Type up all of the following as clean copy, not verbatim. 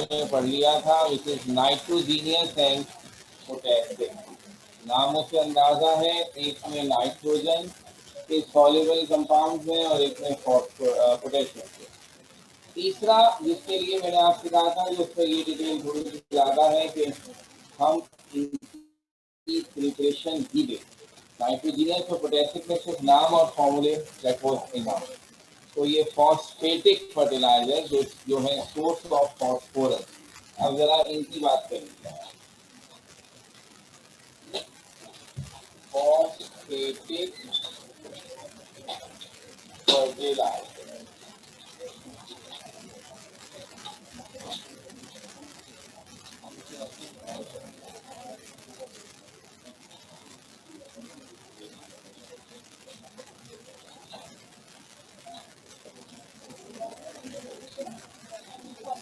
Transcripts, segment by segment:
में पढ़ लिया था, which is nitrogenous and potassium. नामों से अंदाजा है, एक में नाइट्रोजन के सॉल्युबल कंपाउंड में और एक में पोटेशियम के। तीसरा जिसके लिए मैंने आपसे कहा था, जो उसका ये डिटेल थोड़ी सी ज़्यादा है कि हम इनकी प्रिपरेशन भी दें। नाइट्रोजीनियस और पोटेशियम में सिर्फ नाम और फॉर्मूले दैट वाज इनफ। तो ये फॉस्फेटिक फर्टिलाइजर जो है सोर्स ऑफ फॉस्फोरस। अब जरा इनकी बात करेंगे। Phosphatic fertiliser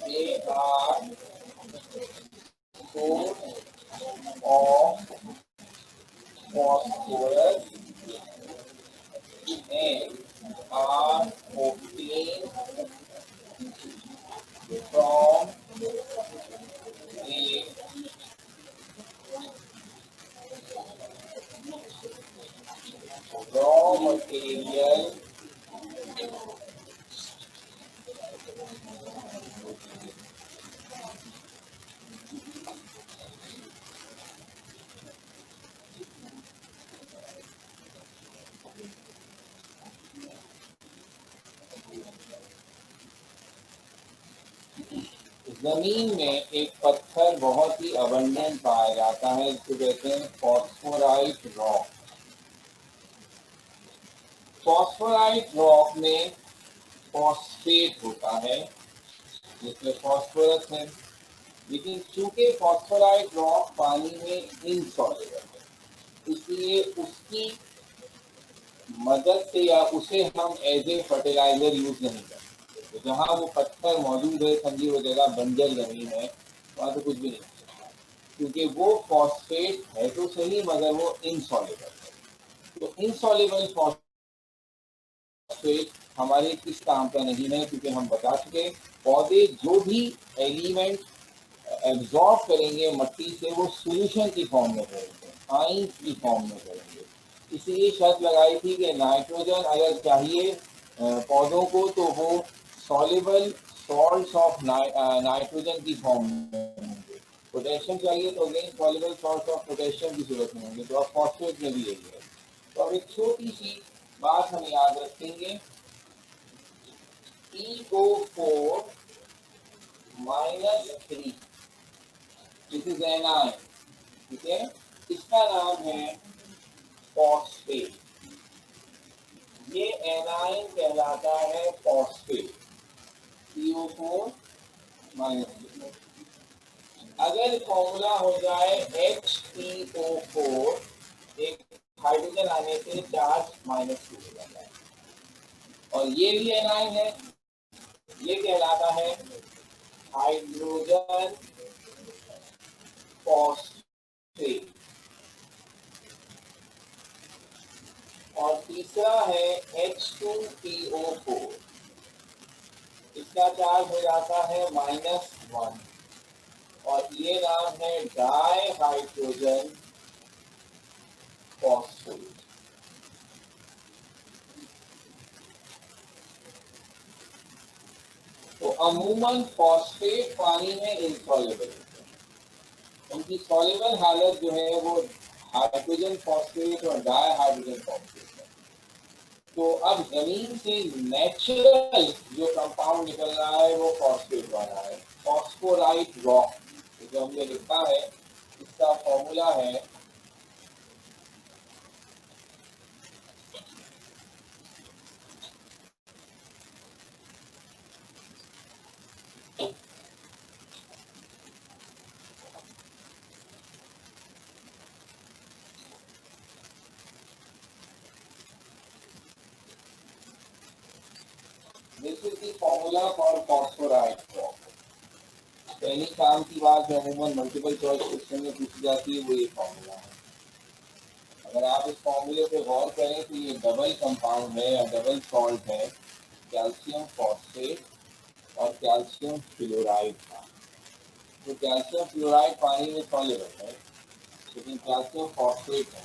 they are source of phosphorus and are obtained from a raw material जमीन में एक पत्थर बहुत ही अबंडेंट पाया जाता है, जिसे कहते हैं फॉस्फोराइट रॉक। फॉस्फोराइट रॉक में फॉस्फेट होता है जिसमें फॉस्फोरस है, लेकिन चूंकि फॉस्फोराइट रॉक पानी में इनसॉल्युबल है, इसलिए उसकी मदद से या उसे हम एज ए फर्टिलाइजर यूज नहीं करते। तो जहाँ वो पत्थर मौजूद है, समझिए वो जगह बंजर जमीन है, वहाँ तो कुछ भी नहीं, क्योंकि वो फॉस्फेट है तो सही, मगर वो इनसॉल्युबल है। तो इनसॉल्युबल फॉस्फेट हमारे किस काम का नहीं है, क्योंकि हम बता चुके पौधे जो भी एलिमेंट एब्जॉर्ब करेंगे मट्टी से, वो सोल्यूशन की फॉर्म में करेंगे, आयन की फॉर्म में करेंगे। इसीलिए शर्त लगाई थी कि नाइट्रोजन अगर चाहिए पौधों को, तो वो सॉल्युबल सॉल्ट्स ऑफ नाइट्रोजन की फॉर्म में होंगे। पोटेशियम चाहिए तो again soluble salts of potassium की सूरत में होंगे। तो अब फॉस्फेट में भी यही है। तो अब एक छोटी सी बात हम याद रखेंगे, PO4 -3 दिस इज एनाइन, ठीक है, इसका नाम है फॉस्फेट। ये एनाइन कहलाता है फॉस्फेट, PO4 -3। अगर फॉर्मूला हो जाए HPO4, एक हाइड्रोजन आने से चार्ज -2 हो जाता है, और ये भी एनाइन है, ये कहलाता है हाइड्रोजन फॉस्फेट। और तीसरा है H2PO4, इसका चार्ज हो जाता है -1, और ये नाम है डाई हाइड्रोजन फॉस्फेट। तो अमूमन फॉस्फेट पानी में इनसॉल्युबल होते हैं, उनकी सॉल्युबल हालत जो है वो हाइड्रोजन फॉस्फेट और डाई हाइड्रोजन फॉस्फेट है। तो अब जमीन से नेचुरल जो कंपाउंड निकल रहा है वो फॉस्फेट वाला है, फॉस्फोराइट रॉक। जो हमने लिखा है, इसका फॉर्मूला है this is the formula for phosphorite rock. पहली काम की बात जो अमूमन मल्टीपल चॉइस क्वेश्चन में पूछी जाती है वो ये फॉर्मूला है। अगर आप इस फॉर्मूले पे गौर करें तो ये डबल कंपाउंड है या डबल सॉल्ट है, कैल्शियम फॉस्फेट और कैल्शियम फ्लोराइड का। तो कैल्शियम फ्लोराइड पानी में सॉल्युबल है, लेकिन कैल्शियम फॉस्फेट है।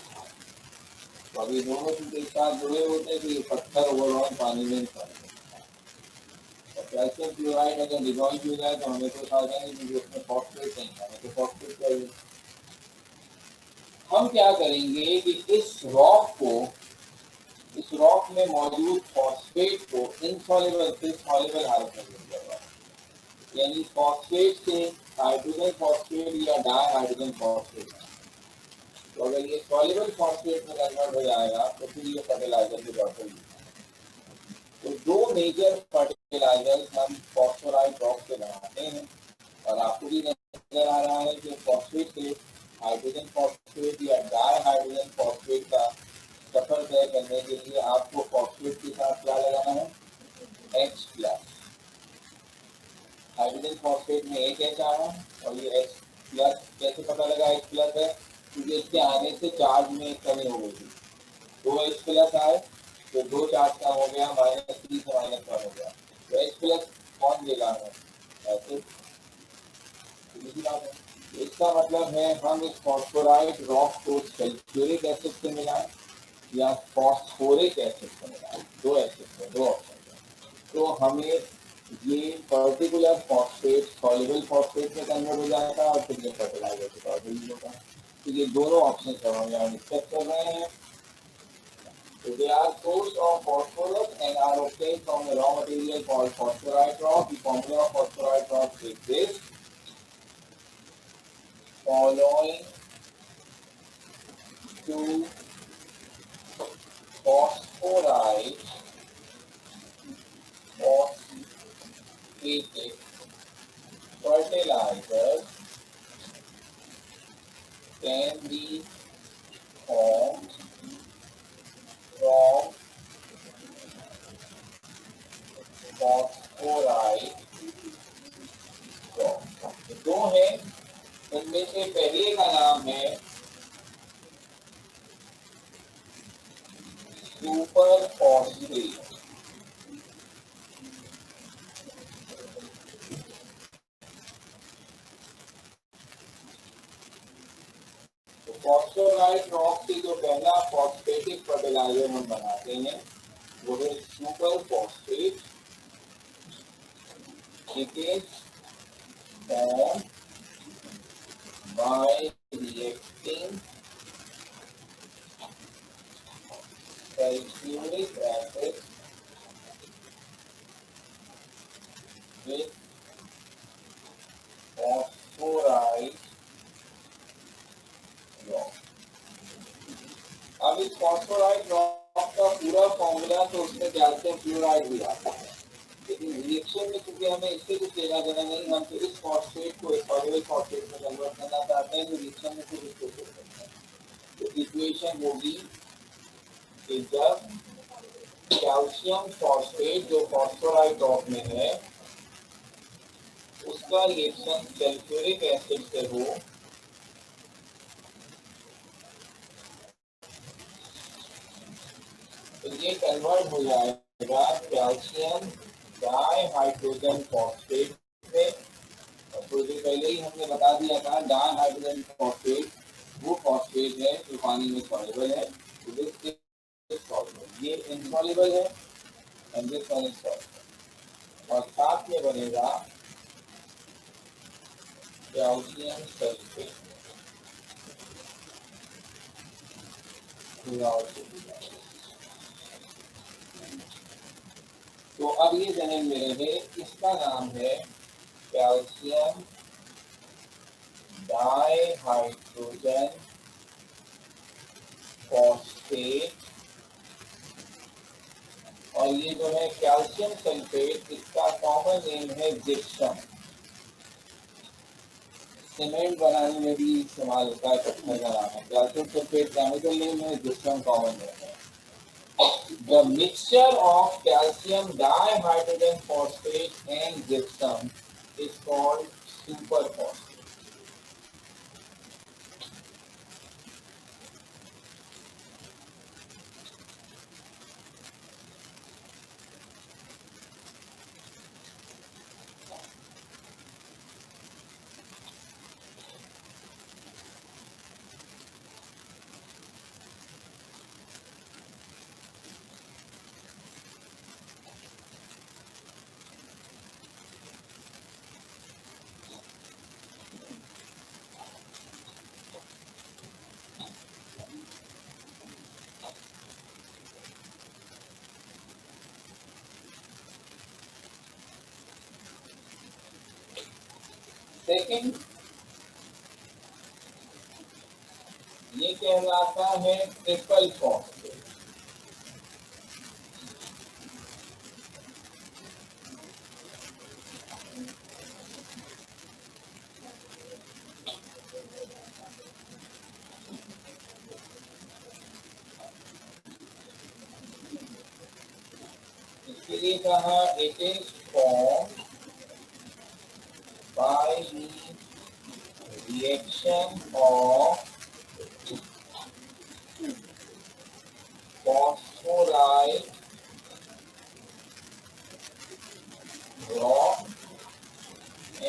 तो अभी दोनों चीज एक साथ जुड़े होते हैं तो ये पत्थर ओवरऑल पानी में सॉल्युबल। और कैल्शियम फ्लोराइड अगर डिजॉल्व हो जाए तो हमें तो फायदा नहीं, क्योंकि उसमें फॉस्फेट नहीं है, हमें तो फॉस्फेट चाहिए। हम क्या करेंगे कि इस रॉक में मौजूद फॉस्फेट को इनसॉल्युबल से सॉल्युबल हालत में लेंगे, यानी फॉस्फेट से हाइड्रोजन फॉस्फेट या डाई हाइड्रोजन फॉस्फेट। तो अगर ये सॉल्युबल फॉस्फेट में कन्वर्ट हो जाएगा तो फिर ये फर्टिलाइजर की बॉटल। तो दो मेजर फर्टिलाइजर हम फॉस्फोराइड रॉक से बनाते हैं, और आपको भी नजर आ रहा है कि फॉस्फेट से हाइड्रोजन फॉस्फेट या डाई हाइड्रोजन फॉस्फेट का सफर तय करने के लिए आपको फॉस्फेट के साथ क्या लगाना है, H प्लस। हाइड्रोजन फॉस्फेट में एक H आया और ये H प्लस कैसे पता लगा H प्लस है, क्योंकि इसके आने से चार्ज में कमी हो गई थी। दो H प्लस आए तो दो चार्ज का हो गया, -3 से -1 हो गया। तो H प्लस कौन देगा हमें, ऐसे इसका मतलब है हम इस फॉस्फोराइड रॉक को सल्फ्यूरिक एसिड से मिलाएं या फॉस्फोरिक एसिड से मिलाएं, दो एसिड है, दो ऑप्शन है। तो हमें ये पर्टिकुलर फॉस्फेट सॉल्युबल फॉस्फेट में कन्वर्ट हो जाएगा और फिर ये फर्टिलाइजर के तौर पर यूज होगा। तो ये दोनों ऑप्शन हम यहाँ डिस्कस कर रहे हैं। So they are source of phosphorus and are obtained from the raw material called phosphorite rock. The formula of phosphorite rock is this: following two phosphorite phosphatic fertilizers can be formed from phosphorite rock. दो है, उनमें से पहले का नाम है super phosphate. तो phosphorite rock से जो पहला फॉस्फेटिक फर्टिलाइजर हम बनाते हैं वो है super phosphate. It is formed by reacting sulfuric acid with phosphorite rock। अब इस फॉस्फोराइट रॉक का पूरा फॉर्मूला तो उसमें कैल्शियम फ्लोराइड भी आता है, लेकिन रिएक्शन में क्योंकि हमें इससे कुछ लेना देना नहीं, हम तो इस फॉस्फेट को सॉल्युबल फॉस्फेट में कन्वर्ट करना चाहते हैं, तो रिएक्शन में फिर इसको कर सकते हैं। तो इक्वेशन होगी कि जब कैल्शियम फॉस्फेट जो फॉस्फोराइट रॉक में है उसका रिएक्शन सल्फ्यूरिक एसिड से हो तो ये कन्वर्ट हो जाएगा कैल्शियम डाई हाइड्रोजन फॉस्फेट में। और थोड़ी देर पहले ही हमने बता दिया था डाई हाइड्रोजन फॉस्फेट वो फॉस्फेट है जो पानी में सॉल्युबल है, तो दिस इज सॉल्युबल, ये इनसॉल्युबल है and this one is soluble. और साथ में बनेगा कैल्शियम सल्फेट। तो अब ये जहन में रहे, इसका नाम है कैल्शियम डाई हाइड्रोजन फॉस्फेट। और ये जो है कैल्शियम सल्फेट, इसका कॉमन नेम है जिप्सम। सीमेंट बनाने में भी इस्तेमाल होता है, पत्थर का नाम है। कैल्शियम सल्फेट केमिकल नेम है, जिप्सम कॉमन नेम है। The mixture of calcium dihydrogen phosphate and gypsum is called superphosphate. Second, ये कहलाता है ट्रिपल फॉस्फेट। इसके लिए कहा it is form by the reaction of phosphorite rock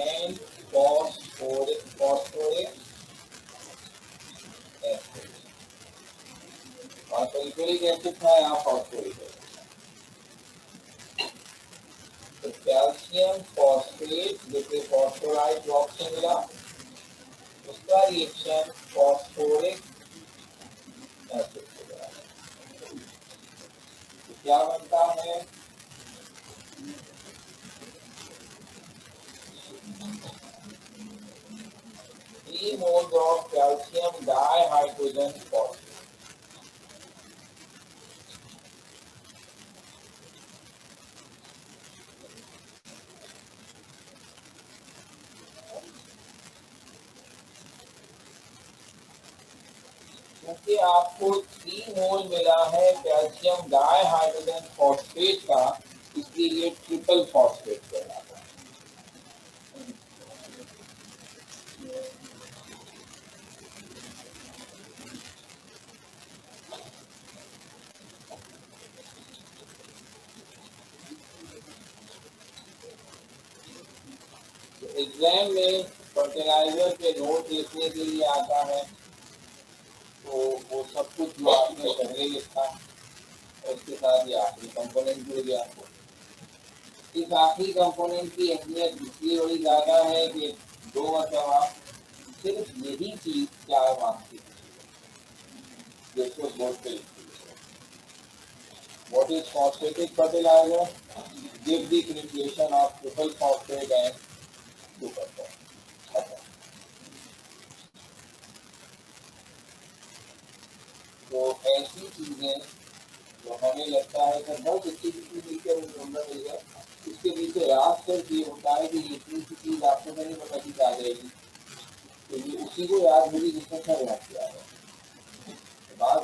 and phosphoric acid। और sulphuric acid था यहाँ फॉस्फोरिक एसिड। तो कैल्शियम फॉस्फेट जैसे फॉस्फोराइट रॉक से मिला, उसका रिएक्शन फॉस्फोरिक एसिड से मिला, तो क्या बनता है? 3 moles of calcium dihydrogen phosphate। क्योंकि आपको 3 मोल मिला है कैल्शियम डाइहाइड्रोजन फॉस्फेट का, इसलिए ट्रिपल फॉस्फेट कहलाता है। एग्जाम में फर्टिलाइजर के नोट लिखने के लिए आता है, तो वो सब कुछ जो आपने पहले लिखा उसके साथ ये आखिरी कंपोनेंट जुड़ गया। इस आखिरी कंपोनेंट की अहमियत इसलिए बड़ी ज़्यादा है कि 2 मरतबा सिर्फ यही चीज 4 मार्क्स की जिसको बोर्ड पे लिखी है। What is phosphatic fertiliser? Give the creation of triple phosphate and super phosphate. तो ऐसी चीजें जो हमें लगता है कि बहुत अच्छी मिलकर नंबर मिल गया, इसके पीछे राज कर ये होता है कि ये इतनी सी चीज आपको नहीं पता कि आ जाएगी, तो ये उसी को याद होगी जिसने सब याद किया है। बाद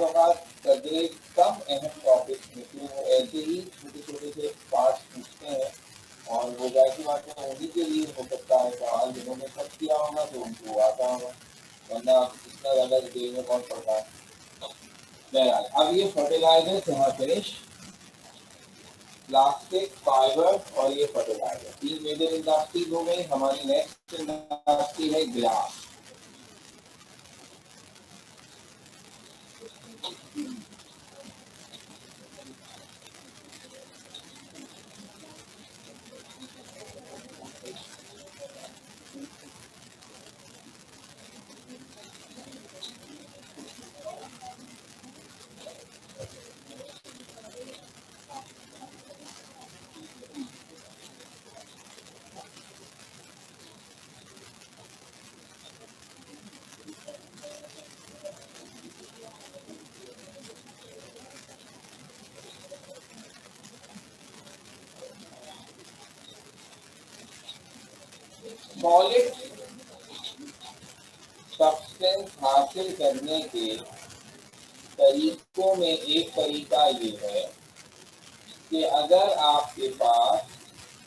कदरे कम अहम टॉपिक में क्यों वो ऐसे ही छोटे छोटे से पार्ट पूछते हैं, और वो जाती बातें उन्हीं के लिए हो सकता है सवाल जिन्होंने सब किया होगा तो उनको आता होगा, वरना इतना ज़्यादा डिटेल में कौन पढ़ता है। अब ये फर्टिलाइजर से यहाँ फिनिश, प्लास्टिक, फाइबर और ये फर्टिलाइजर, 3 मेजर इंडस्ट्रीज हो गई। हमारी नेक्स्ट इंडस्ट्री है ग्लास। सॉलिड सब्सटेंस हासिल करने के तरीकों में एक तरीका ये है कि अगर आपके पास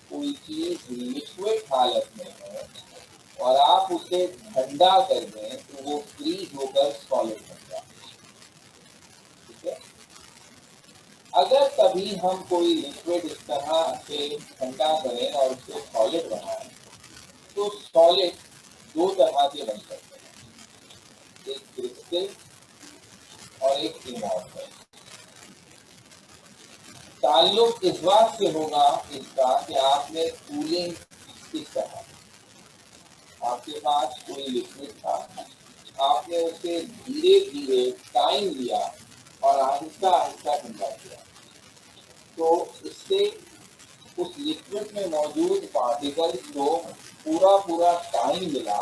कोई चीज लिक्विड हालत में है और आप उसे ठंडा कर दें तो वो फ्रीज होकर सॉलिड बन जाए। ठीक है, अगर कभी हम कोई लिक्विड इस तरह से ठंडा करें और उससे सॉलिड बनाएं तो सॉलिड 2 तरह के बन सकते हैं, एक क्रिस्टल और एक इमॉर्टल। ताल्लुक इस बात से होगा इसका कि आपने कूलिंग किस तरह, आपके पास कोई लिक्विड था, आपने उसे धीरे धीरे टाइम लिया और आहिस्ता आहिस्ता ठंडा किया, तो इससे उस लिक्विड में मौजूद पार्टिकल्स को पूरा पूरा टाइम मिला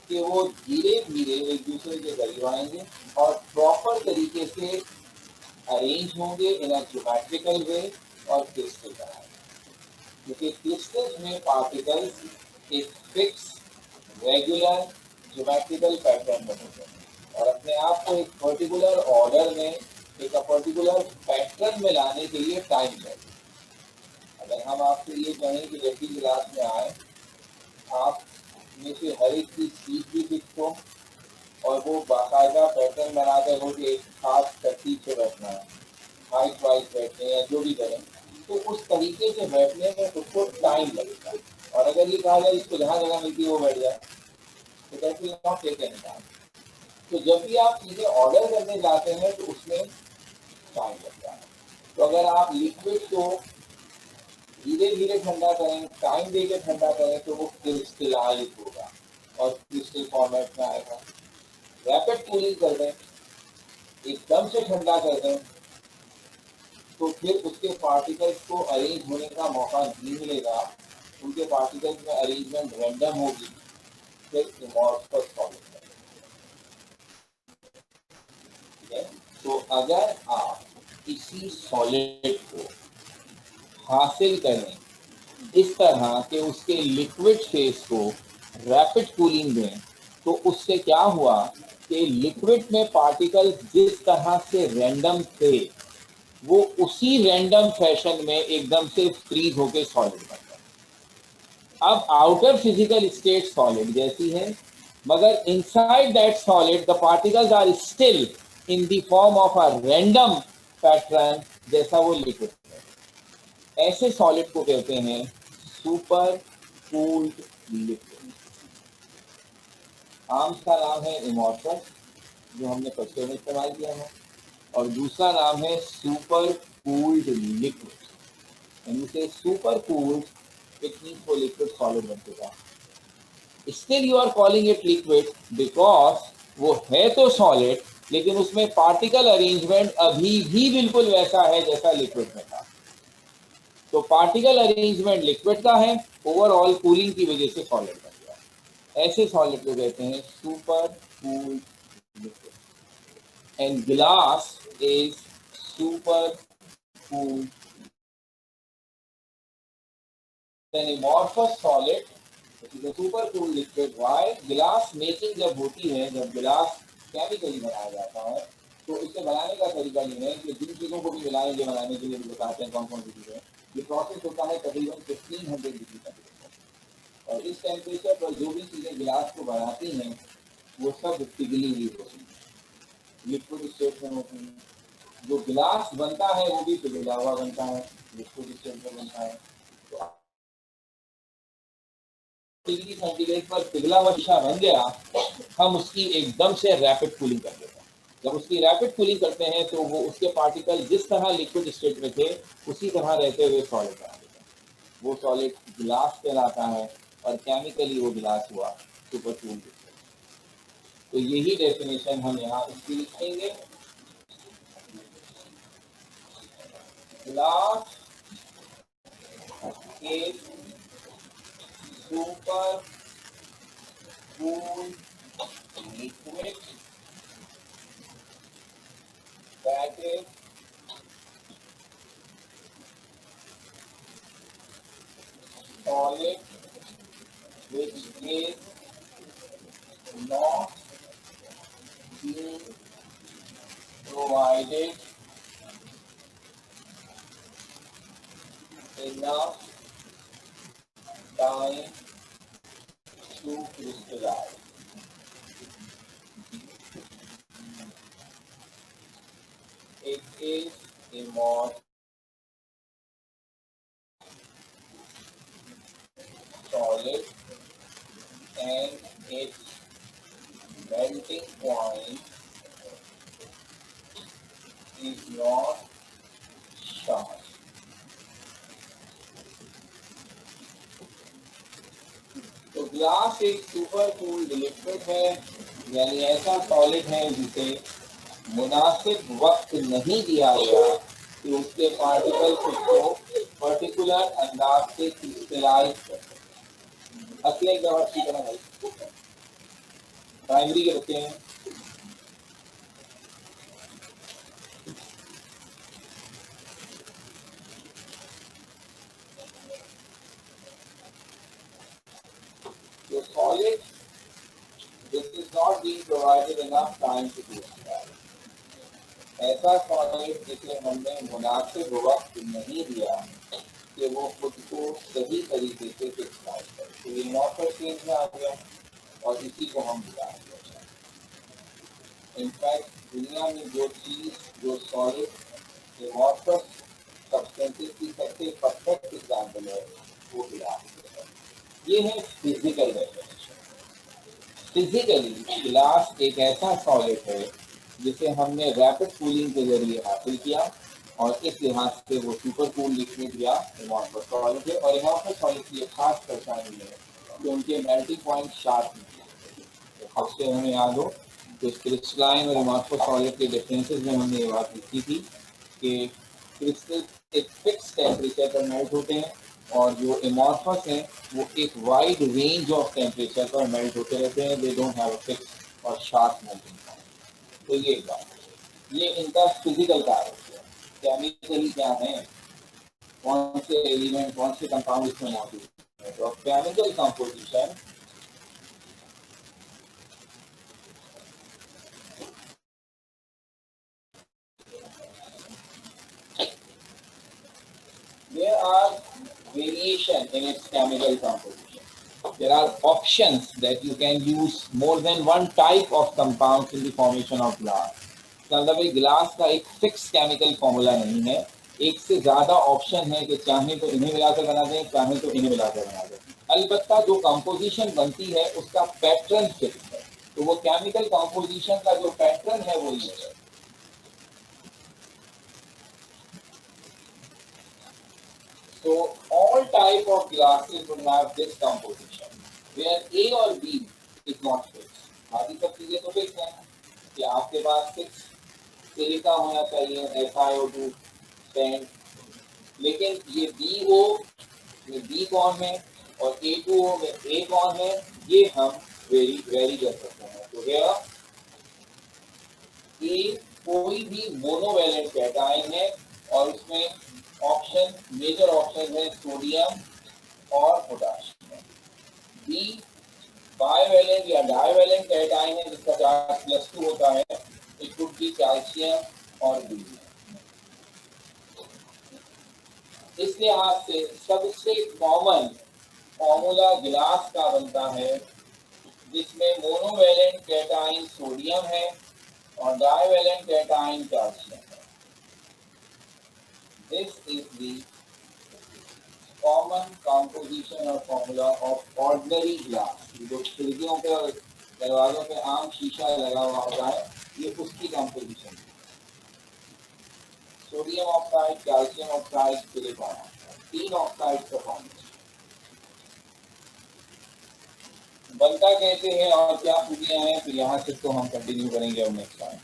कि वो धीरे धीरे एक दूसरे के करीब आएंगे और प्रॉपर तरीके से अरेंज होंगे इन अ ज्योमेट्रिकल वे और क्रिस्टल बनाएंगे, क्योंकि क्रिस्टल्स में पार्टिकल्स एक फिक्स रेगुलर ज्योमेट्रिकल पैटर्न में होते हैं और अपने आप को एक पर्टिकुलर ऑर्डर में एक पर्टिकुलर पैटर्न में लाने के लिए टाइम लगेगा। अगर हम आपसे ये कहें कि जब भी क्लास में आए आप में से हर एक की सीट भी फिक्स हो और वो बाकायदा पैटर्न बनाकर हो कि एक खास तरतीब से बैठना है, हाइट वाइज बैठने या जो भी करें, तो उस तरीके से बैठने में उसको टाइम लगेगा। और अगर ये कहा जाए इसको जहाँ जगह मिलती है वो बैठ जाए तो that will not take any time. तो जब भी आप चीज़ें ऑर्डर करने जाते हैं तो उसमें टाइम लगता है। तो अगर आप लिक्विड को धीरे धीरे ठंडा करें, टाइम देकर ठंडा करें, तो वो क्रिस्टलाइज होगा और क्रिस्टल फॉर्मेट में आएगा। रैपिड कूलिंग कर दें, एकदम से ठंडा कर दें, तो फिर उसके पार्टिकल्स को अरेंज होने का मौका नहीं मिलेगा, उनके पार्टिकल्स में अरेंजमेंट रैंडम होगी, फिर इमॉर्फस सॉलिड है। ठीक है, तो अगर आप किसी सॉलिड को हासिल करें इस तरह के उसके लिक्विड फेस को रैपिड कूलिंग दें, तो उससे क्या हुआ कि लिक्विड में पार्टिकल जिस तरह से रैंडम थे वो उसी रैंडम फैशन में एकदम से फ्रीज होके सॉलिड बन गए। अब आउटर फिजिकल स्टेट सॉलिड जैसी है, मगर inside that solid the particles are still in the form of a random pattern जैसा वो लिक्विड है। ऐसे सॉलिड को कहते हैं सुपर कूल्ड लिक्विड। आम का नाम है इमॉर्फस, जो हमने फर्स्ट में इस्तेमाल किया है, और दूसरा नाम है सुपर कूल्ड लिक्विड। यानी से सुपर कूल्ड इट मीन्स वो लिक्विड सॉलिड बन चुका। Still you are calling it liquid because वो है तो सॉलिड, लेकिन उसमें पार्टिकल अरेंजमेंट अभी भी बिल्कुल वैसा है जैसा लिक्विड में था। तो पार्टिकल अरेंजमेंट लिक्विड का है, ओवरऑल कूलिंग की वजह से सॉलिड बन गया। ऐसे सॉलिड को कहते हैं super cooled liquid. And glass is super cooled. Then amorphous solid, which is a super cool liquid. Why? गिलास मेकिंग जब होती है, जब गिलास केमिकली बनाया जाता है, तो इसे बनाने का तरीका ये है कि जिन चीज़ों को भी मिलाएंगे बनाने के लिए भी बताते हैं कौन कौन सी चीज़ें। ये प्रोसेस होता है तकरीबन 1500 डिग्री टेम्परेचर, और इस टेम्परेचर पर जो भी चीज़ें गिलास को बनाती हैं वो सब पिघली हुई होती हैं, लिक्विड स्टेट में होती हैं। जो गिलास बनता है वो भी पिघला हुआ बनता है, लिक्विड स्टेट में बनता है। तो डिग्री सेंटीग्रेड पर पिघला हुआ शीशा बन गया, हम उसकी एकदम से रैपिड कूलिंग कर देते हैं। जब उसकी रैपिड कूलिंग करते हैं तो वो उसके पार्टिकल जिस तरह लिक्विड स्टेट में थे उसी तरह रहते हुए सॉलिड बना देते हैं। वो सॉलिड गिलास कहलाता है और केमिकली वो गिलास हुआ सुपर कूल। तो यही डेफिनेशन हम यहाँ इसकी लिखेंगे। ग्लास के super cool liquid that is solid which is not being provided enough time to crystallize. It is amorphous solid and its melting point is not sharp. तो ग्लास एक super cooled liquid है, यानी ऐसा solid है जिसे मुनासिब वक्त नहीं दिया गया कि उसके पार्टिकल खुद को पर्टिकुलर अंदाज से क्रिस्टलाइज कर। असली एक दवा ठीक है ना भाई, प्राइमरी के बच्चे हैं। तो solid this is not being provided enough time to do that. ऐसा सॉलिड जिसे हमने मुनासिब वक्त नहीं दिया कि वो खुद को सही तरीके से डिस्क्राइब करे, तो ये मॉर्फर चेंज में आ गया और इसी को हम दिया। इनफैक्ट दुनिया में जो चीज, जो सॉलिड एमॉर्फस सब्सटेंसेस की सबसे परफेक्ट एग्जाम्पल है वो गिलास। ये है फिजिकल डेफिनेशन। फिजिकली गिलास एक ऐसा सॉलिड है जिसे हमने रैपिड कूलिंग के जरिए हासिल किया और इस लिहाज से वो सुपर कूल लिक्विड या एमॉर्फस सॉलिड है। और एमॉर्फस सॉलिड की एक खास पहचान है कि उनके मेल्टिंग पॉइंट शार्प नहीं है। उससे हमें याद हो तो क्रिस्टलाइन और एमॉर्फस सॉलिड के डिफरेंसेस में हमने ये बात लिखी थी कि क्रिस्टल एक फिक्स टेम्परेचर पर मेल्ट होते हैं और जो एमॉर्फस हैं वो एक वाइड रेंज ऑफ टेम्परेचर पर मेल्ट होते रहते हैं। They don't have a fix और शार्प मेल्टिंग पॉइंट। तो ये एक बात, ये इनका फिजिकल कार्य है। केमिकली क्या है, कौन से एलिमेंट, कौन से कंपाउंड इसमें मौजूद है। तो chemical composition there are variation in its chemical composition. There are options that you can use more than one type of compounds in the formation of glass. मतलब एक गिलास का एक फिक्स केमिकल फॉर्मूला नहीं है, एक से ज्यादा ऑप्शन है कि चाहे तो इन्हें मिलाकर बना दें, चाहे तो इन्हें मिलाकर बना दें। अलबत्ता जो कंपोजिशन बनती है उसका पैटर्न फिक्स है। तो वो केमिकल कंपोजिशन का जो पैटर्न है वो ये है। So all type of glasses will have this composition, where A or B is not fixed. बाकी सब चीजें तो फिक्स हैं कि आपके पास फिक्स सिलिका होना चाहिए, FiO2 स्टैंड, लेकिन ये BO में B कौन है और A2O में A कौन है, ये हम वेरी कर सकते हैं। तो here A कोई भी मोनोवैलेंट कैटायन है और उसमें ऑप्शन, मेजर ऑप्शन है सोडियम और पोटाशियम। बी बाइवैलेंट या डाइवैलेंट कैटायन है जिसका चार्ज +2 होता है, इट कुड बी कैल्शियम और बी। इस लिहाज से सबसे कॉमन फॉर्मूला गिलास का बनता है जिसमें मोनोवैलेंट कैटायन सोडियम है और डाइवैलेंट कैटायन कैल्शियम है। This is the common composition or formula of ordinary glass. जो खिड़कियों पे और दरवाजों पे आम शीशा लगा हुआ होता है, ये उसकी कंपोजिशन है। Sodium oxide, calcium oxide, silicon oxide, 3 oxide का फॉर्मेशन। बनता कैसे है और क्या खूबियां हैं, तो यहाँ से तो हम कंटिन्यू करेंगे अब नेक्स्ट टाइम।